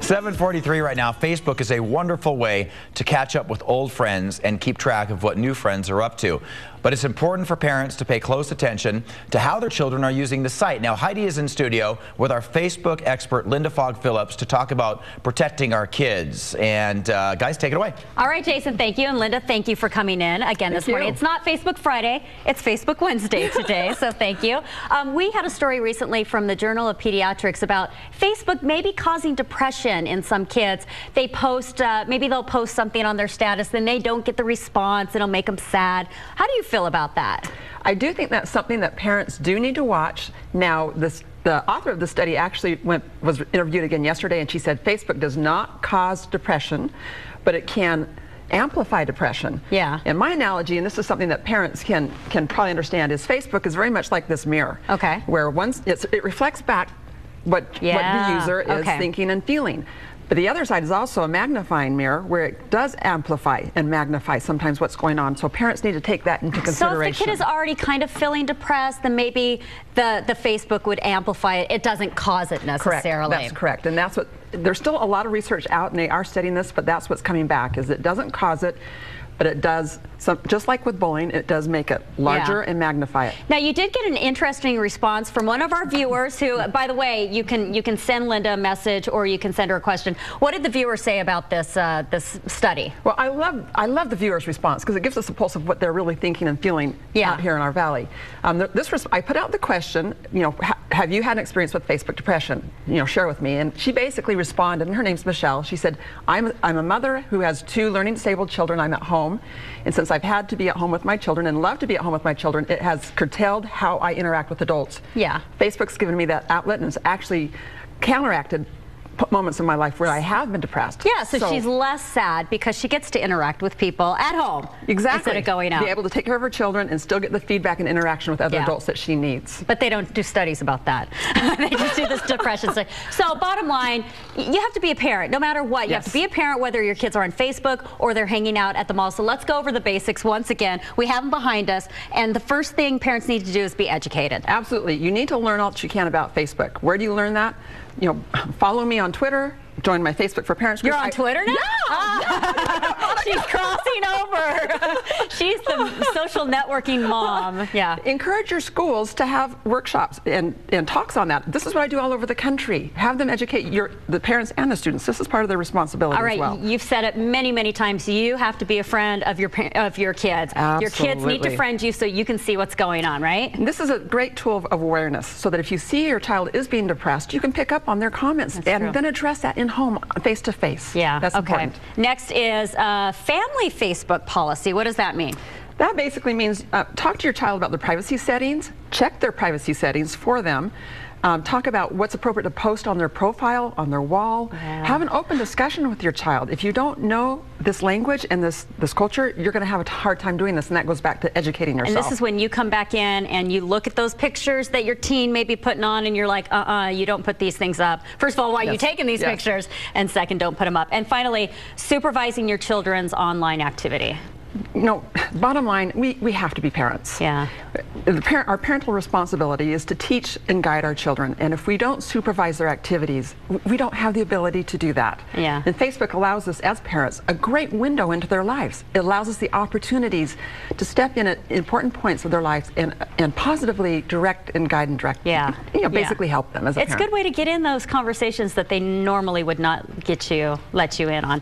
7:43 right now. Facebook is a wonderful way to catch up with old friends and keep track of what new friends are up to. But it's important for parents to pay close attention to how their children are using the site. Now, Heidi is in studio with our Facebook expert, Linda Fogg-Phillips, to talk about protecting our kids. And guys, take it away. All right, Jason, thank you. And Linda, thank you for coming in again this morning. It's not Facebook Friday, it's Facebook Wednesday today, so thank you. We had a story recently from the Journal of Pediatrics about Facebook maybe causing depression in some kids. They post, maybe they'll post something on their status, then they don't get the response, it'll make them sad. How do you feel about that? I do think that's something that parents do need to watch. Now, the author of the study actually was interviewed again yesterday, and she said Facebook does not cause depression, but it can amplify depression. Yeah. And my analogy, and this is something that parents can probably understand, is Facebook is very much like this mirror. Okay. Where once it reflects back what the user is thinking and feeling. But the other side is also a magnifying mirror where it does amplify and magnify sometimes what's going on. So parents need to take that into consideration. So if the kid is already kind of feeling depressed, then maybe the Facebook would amplify it. It doesn't cause it necessarily. Correct. That's correct. And that's what, there's still a lot of research out and they are studying this, but that's what's coming back, is it doesn't cause it, but it does, just like with bullying, it does make it larger and magnify it. Now, you did get an interesting response from one of our viewers who, by the way, you can send Linda a message or you can send her a question. What did the viewer say about this this study? Well, I love the viewer's response because it gives us a pulse of what they're really thinking and feeling out here in our valley. I put out the question, you know, have you had an experience with Facebook depression? You know, share with me. And she basically responded, and her name's Michelle. She said, I'm a mother who has 2 learning disabled children. I'm at home. And since I've had to be at home with my children and love to be at home with my children, it has curtailed how I interact with adults. Yeah. Facebook's given me that outlet, and it's actually counteracted moments in my life where I have been depressed. Yeah, so she's less sad because she gets to interact with people at home. Exactly. Instead of going out. Be able to take care of her children and still get the feedback and interaction with other adults that she needs. But they don't do studies about that. They just do this depression study. So bottom line, you have to be a parent, no matter what. You have to be a parent whether your kids are on Facebook or they're hanging out at the mall. So let's go over the basics once again. We have them behind us. And the first thing parents need to do is be educated. Absolutely. You need to learn all that you can about Facebook. Where do you learn that? You know, follow me on Twitter, join my Facebook for Parents group. You're on Twitter now? Yeah! She's crossing over. She's the social networking mom. Yeah. Encourage your schools to have workshops and talks on that. This is what I do all over the country. Have them educate the parents and the students. This is part of their responsibility as well. You've said it many, many times. You have to be a friend of your kids. Absolutely. Your kids need to friend you so you can see what's going on, right? And this is a great tool of awareness, so that if you see your child is being depressed, you can pick up on their comments and then address that in home, face to face. Yeah, that's important. Next is family Facebook policy. What does that mean? That basically means talk to your child about their privacy settings, check their privacy settings for them, talk about what's appropriate to post on their profile, on their wall. Have an open discussion with your child. If you don't know this language and this culture, you're going to have a hard time doing this, and that goes back to educating yourself. And this is when you come back in and you look at those pictures that your teen may be putting on, and you're like, you don't put these things up. First of all, why are you taking these pictures? And second, don't put them up. And finally, supervising your children's online activity. You know, bottom line, we have to be parents. Yeah. Our parental responsibility is to teach and guide our children, and if we don't supervise their activities, we don't have the ability to do that. Yeah. And Facebook allows us as parents a great window into their lives. It allows us the opportunities to step in at important points of their lives and positively direct and guide and direct. Yeah. You know, basically help them as a parent. It's a good way to get in those conversations that they normally would not let you in on.